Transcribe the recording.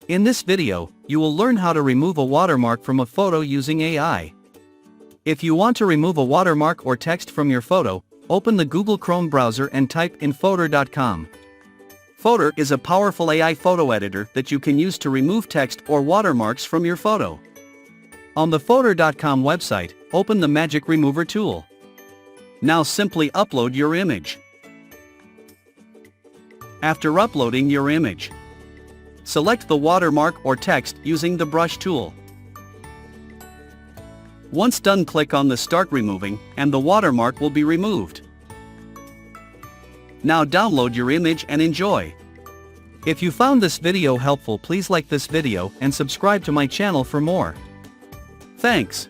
In this video, you will learn how to remove a watermark from a photo using AI. If you want to remove a watermark or text from your photo, open the Google Chrome browser and type in Photor.com. Photor is a powerful AI photo editor that you can use to remove text or watermarks from your photo. On the Photor.com website, open the Magic Remover tool. Now simply upload your image. After uploading your image, select the watermark or text using the brush tool. Once done, click on the Start Removing, and the watermark will be removed. Now download your image and enjoy. If you found this video helpful, please like this video and subscribe to my channel for more. Thanks.